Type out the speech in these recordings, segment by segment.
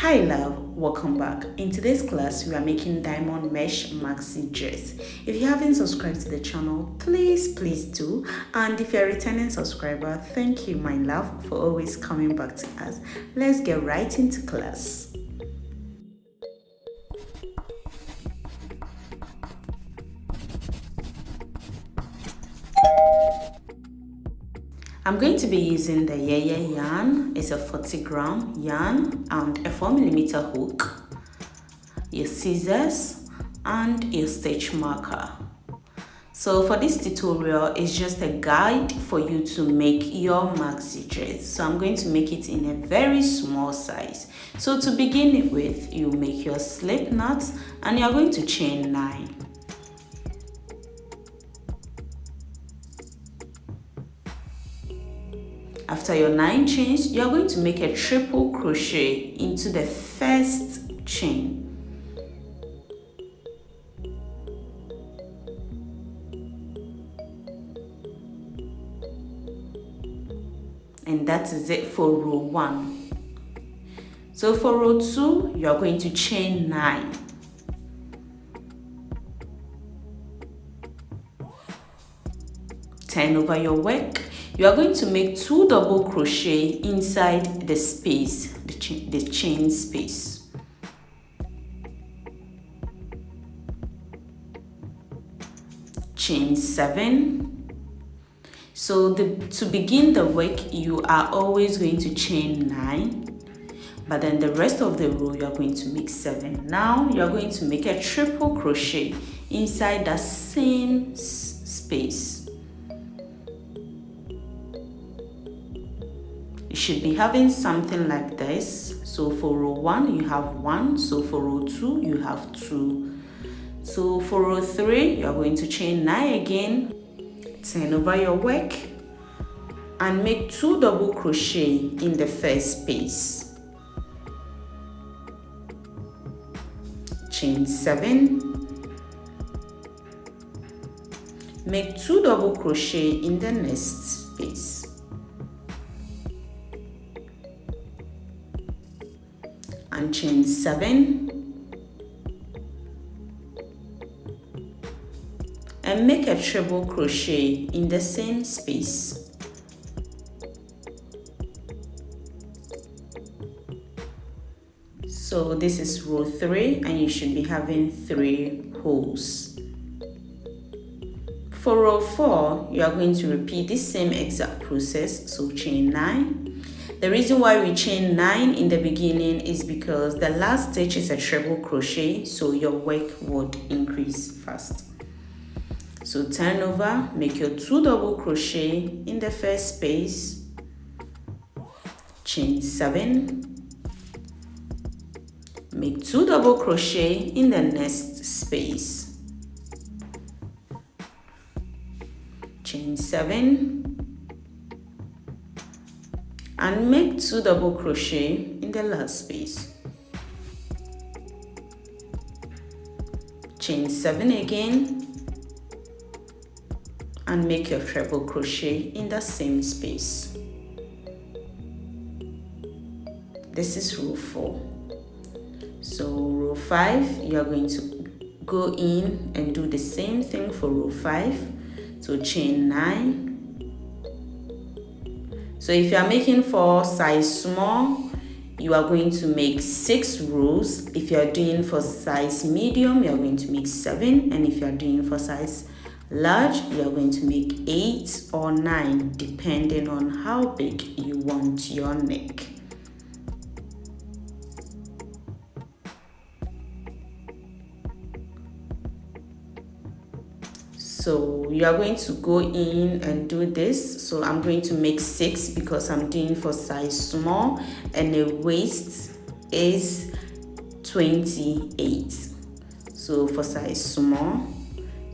Hi love, welcome back. In today's class, we are making diamond mesh maxi dress. If you haven't subscribed to the channel, please do. And if you're a returning subscriber, thank you my love for always coming back to us. Let's get right into class. I'm going to be using the Yeye yarn. It's a 40-gram yarn and a 4mm hook, your scissors and your stitch marker. So for this tutorial, it's just a guide for you to make your maxi dress. So I'm going to make it in a very small size. So to begin with, you make your slip knot and you're going to chain 9. After your 9 chains, you are going to make a triple crochet into the first chain. And that is it for row 1. So for row 2, you are going to chain 9. Turn over your work. You are going to make 2 double crochet inside the space, the chain space. Chain 7. So to begin the work, you are always going to chain 9, but then the rest of the row you are going to make 7. Now you are going to make a triple crochet inside that same space. You should be having something like this. So for row 1 you have 1, so for row 2 you have 2. So for row 3 you are going to chain 9 again, turn over your work and make 2 double crochet in the first space. Chain 7, make 2 double crochet in the next space. And chain 7 and make a treble crochet in the same space. So this is row 3 and you should be having 3 holes. For row 4, you are going to repeat this same exact process, so chain 9. The reason why we chain 9 in the beginning is because the last stitch is a treble crochet, so your work would increase fast. So turn over, make your 2 double crochet in the first space, chain 7, make 2 double crochet in the next space, chain 7, and make 2 double crochet in the last space. Chain 7 again and make your treble crochet in the same space. This is row 4. So row 5, you are going to go in and do the same thing for row 5. So chain 9. So if you are making for size small, you are going to make 6 rows. If you are doing for size medium, you are going to make 7. And if you are doing for size large, you are going to make 8 or 9, depending on how big you want your neck. So you are going to go in and do this. So I'm going to make 6 because I'm doing for size small and the waist is 28. So for size small,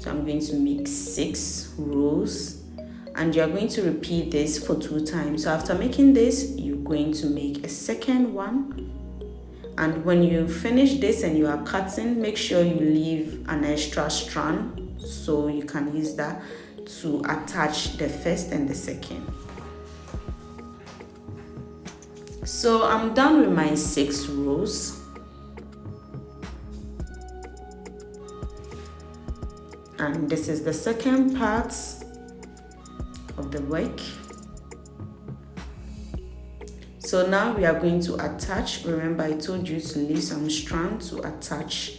so I'm going to make 6 rows and you're going to repeat this for 2 times. So after making this, you're going to make a second one. And when you finish this and you are cutting, make sure you leave an extra strand so you can use that to attach the first and the second. So I'm done with my 6 rows. And this is the second part of the work. So now we are going to attach. Remember, I told you to leave some strand to attach.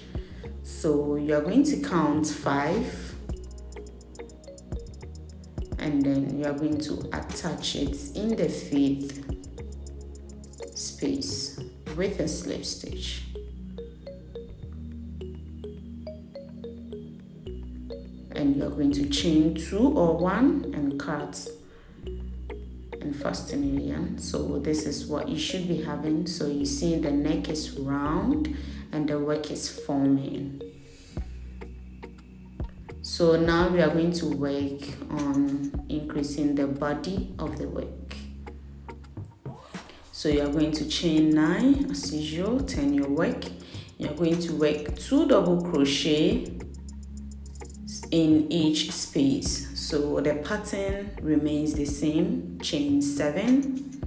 So you are going to count 5, and then you are going to attach it in the 5th space with a slip stitch. And you are going to chain 2 or 1 and cut and fasten your yarn. So this is what you should be having. So you see the neck is round and the work is forming. So now we are going to work on increasing the body of the work. So you are going to chain 9 as usual, turn your work. You are going to work 2 double crochet in each space. So the pattern remains the same. Chain 7,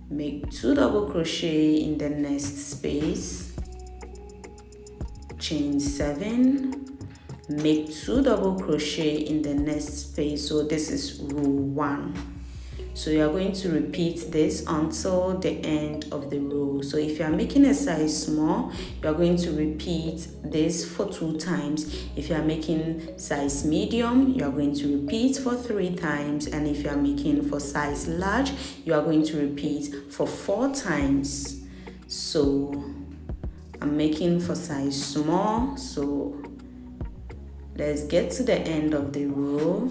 make 2 double crochet in the next space, chain 7, make 2 double crochet in the next space. So this is row 1. So you are going to repeat this until the end of the row. So if you are making a size small, you are going to repeat this for 2 times. If you are making size medium, you are going to repeat for 3 times. And if you are making for size large, you are going to repeat for 4 times. So I'm making for size small. So let's get to the end of the row.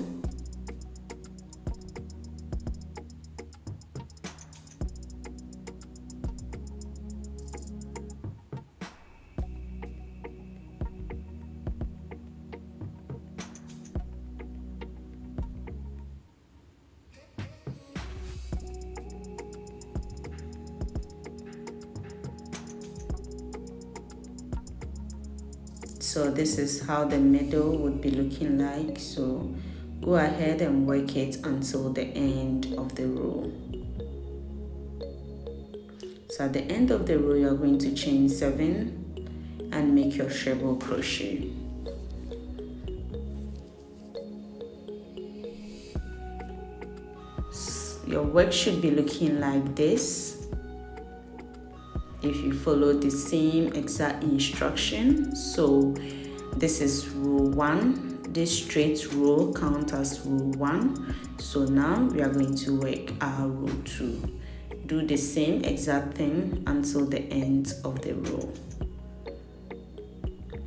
So this is how the middle would be looking like. So go ahead and work it until the end of the row. So at the end of the row, you are going to chain 7 and make your treble crochet. Your work should be looking like this if you follow the same exact instruction. So this is row 1. This straight row counts as row 1. So now we are going to work our row 2. Do the same exact thing until the end of the row.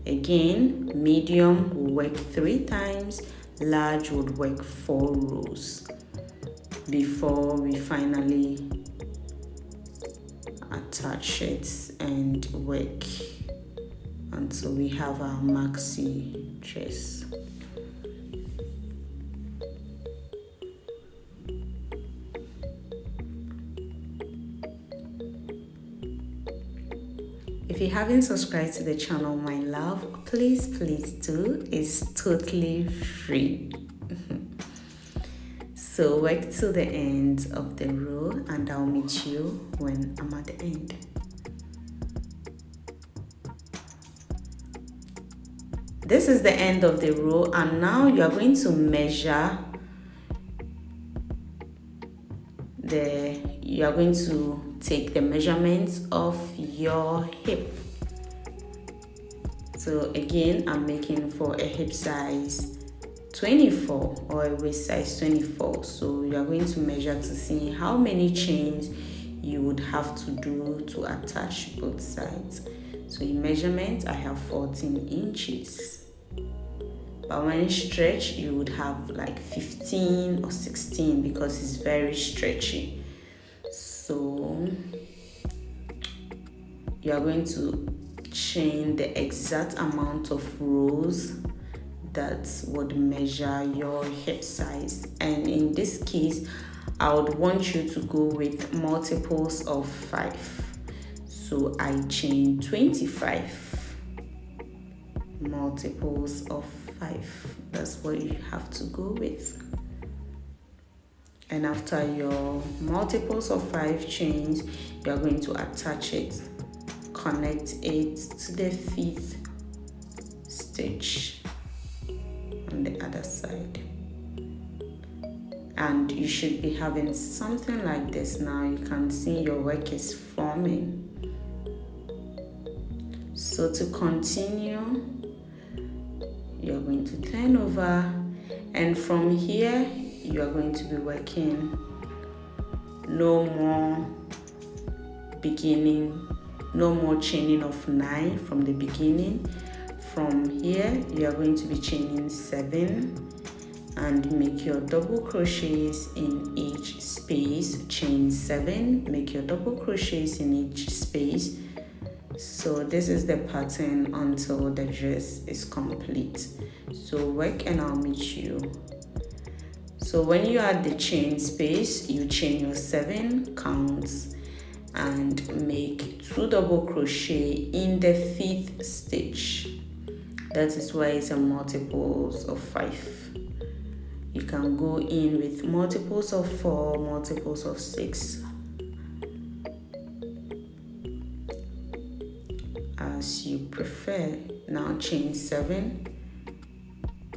Again, medium will work 3 times, large would work 4 rows before we finally attach it and work until we have our maxi dress. If you haven't subscribed to the channel, my love, please do. It's totally free. So work to the end of the row and I'll meet you when I'm at the end. This is the end of the row, and now you are going to measure you are going to take the measurements of your hip. So again, I'm making for a hip size 24 or a waist size 24. So you are going to measure to see how many chains you would have to do to attach both sides. So in measurement, I have 14 inches. But when stretch, you would have like 15 or 16 because it's very stretchy. So you are going to chain the exact amount of rows that would measure your hip size. And in this case, I would want you to go with multiples of 5. So I chain 25 multiples of 5. That's what you have to go with. and after your multiples of 5 chains, you are going to attach it, connect it to the 5th stitch on the other side, and you should be having something like this. Now you can see your work is forming. So to continue, you're going to turn over, and from here you are going to be working no more chaining of 9 from the beginning. From here you are going to be chaining 7 and make your double crochets in each space. Chain 7, make your double crochets in each space. So this is the pattern until the dress is complete. So work and I'll meet you. So when you are at the chain space, you chain your 7 counts and make 2 double crochet in the 5th stitch. That is why it's a multiples of 5. You can go in with multiples of 4, multiples of 6, as you prefer. Now chain 7,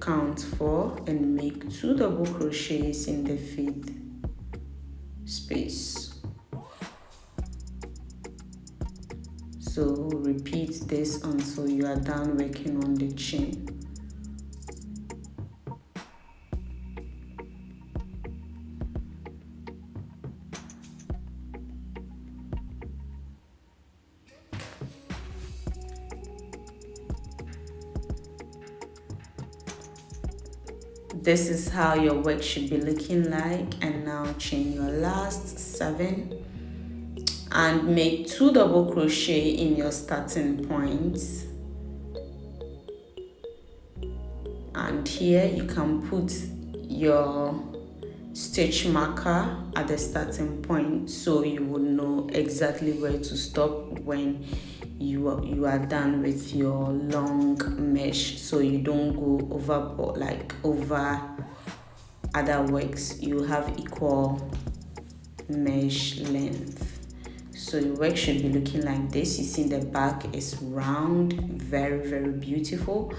count 4 and make 2 double crochets in the 5th space. So repeat this until you are done working on the chain. This is how your work should be looking like. And now chain your last 7 and make 2 double crochet in your starting points. And here you can put your stitch marker at the starting point, so you will know exactly where to stop when you are done with your long mesh, so you don't go overboard, like over other works. You have equal mesh length. So your work should be looking like this. You see the back is round, very, very beautiful,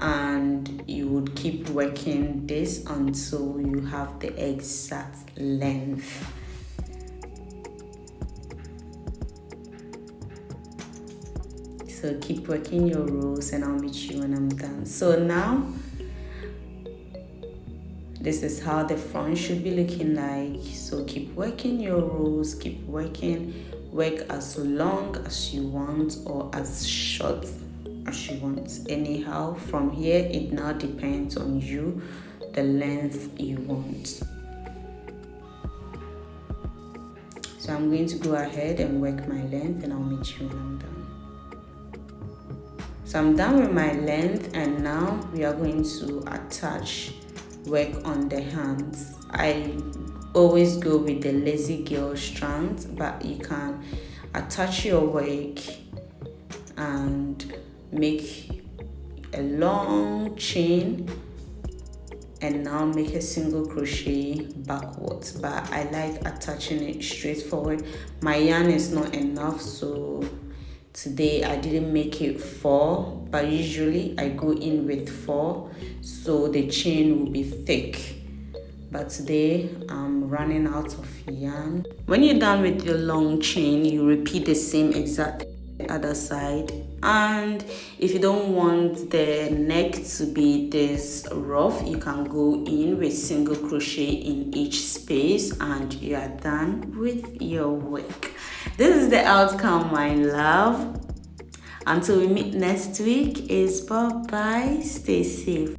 and you would keep working this until you have the exact length. So keep working your rows and I'll meet you when I'm done. So now this is how the front should be looking like. So keep working your rows, keep working, work as long as you want or as short as you want. Anyhow, from here it now depends on you, the length you want. So I'm going to go ahead and work my length and I'll meet you when I'm done. So I'm done with my length, and now we are going to attach work on the hands. I always go with the lazy girl strand, but you can attach your work and make a long chain and now make a single crochet backwards, but I like attaching it straight forward. My yarn is not enough, so today I didn't make it 4, but usually I go in with 4 so the chain will be thick, but today I'm running out of yarn. When you're done with your long chain, you repeat the same exact thing on the other side. And if you don't want the neck to be this rough, you can go in with single crochet in each space and you are done with your work. This is the outcome, my love. Until we meet next week, is bye bye, stay safe.